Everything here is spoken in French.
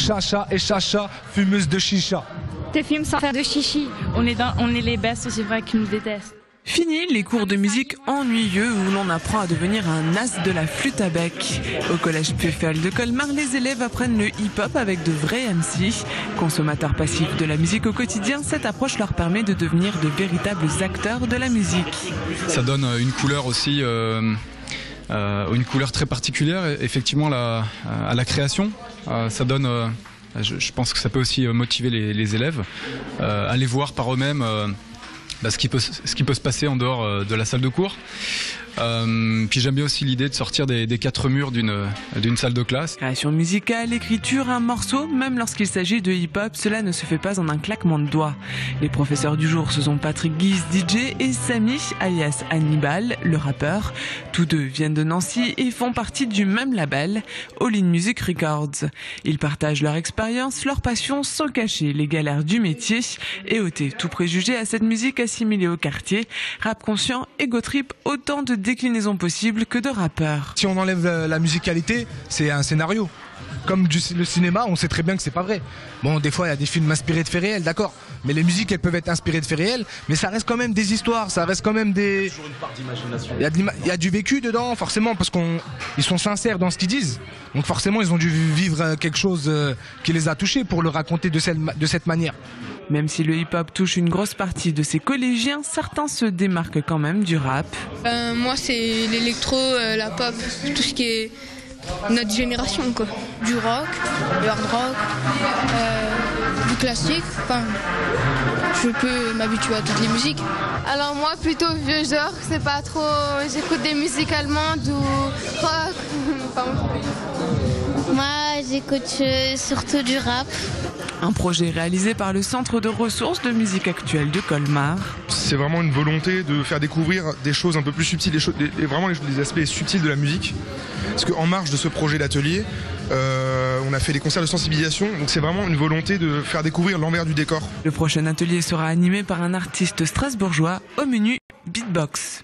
Chacha et Chacha, fumeuse de chicha. Tes films sans faire de chichi. On est les bestes, c'est vrai qu'ils nous détestent. Fini les cours de musique ennuyeux où l'on apprend à devenir un as de la flûte à bec. Au collège Pfeffel de Colmar, les élèves apprennent le hip-hop avec de vrais MC. Consommateurs passifs de la musique au quotidien, cette approche leur permet de devenir de véritables acteurs de la musique. Ça donne une couleur aussi, une couleur très particulière, effectivement, à la création. Ça donne, je pense que ça peut aussi motiver les élèves à aller voir par eux-mêmes ce qui peut se passer en dehors de la salle de cours. Puis j'aime bien aussi l'idée de sortir des quatre murs d'une salle de classe. Création musicale, écriture, un morceau, même lorsqu'il s'agit de hip-hop, cela ne se fait pas en un claquement de doigts. Les professeurs du jour, ce sont Patrick Guise, DJ, et Samy, alias Hannibal, le rappeur. Tous deux viennent de Nancy et font partie du même label, All In Music Records. Ils partagent leur expérience, leur passion, sans cacher les galères du métier et ôter tout préjugé à cette musique assimilée au quartier. Rap conscient, ego trip, autant de déclinaisons possibles que de rappeurs. Si on enlève la musicalité, c'est un scénario. Comme le cinéma, on sait très bien que c'est pas vrai. Bon, des fois, il y a des films inspirés de faits réels, d'accord. Mais les musiques, elles peuvent être inspirées de faits réels, mais ça reste quand même des histoires, ça reste quand même des... Toujours une part d'imagination. Il y a du vécu dedans, forcément, parce qu'ils sont sincères dans ce qu'ils disent. Donc forcément, ils ont dû vivre quelque chose qui les a touchés pour le raconter de cette manière. Même si le hip-hop touche une grosse partie de ses collégiens, certains se démarquent quand même du rap. Moi, c'est l'électro, la pop, tout ce qui est notre génération, quoi. Du rock, du hard rock, du classique. Enfin, je peux m'habituer à toutes les musiques. Alors moi, plutôt vieux genre, c'est pas trop... J'écoute des musiques allemandes ou rock. Moi, j'écoute surtout du rap. Un projet réalisé par le Centre de ressources de musique actuelle de Colmar. C'est vraiment une volonté de faire découvrir des choses un peu plus subtiles, vraiment les aspects subtils de la musique. Parce qu'en marge de ce projet d'atelier, on a fait des concerts de sensibilisation, donc c'est vraiment une volonté de faire découvrir l'envers du décor. Le prochain atelier sera animé par un artiste strasbourgeois, au menu beatbox.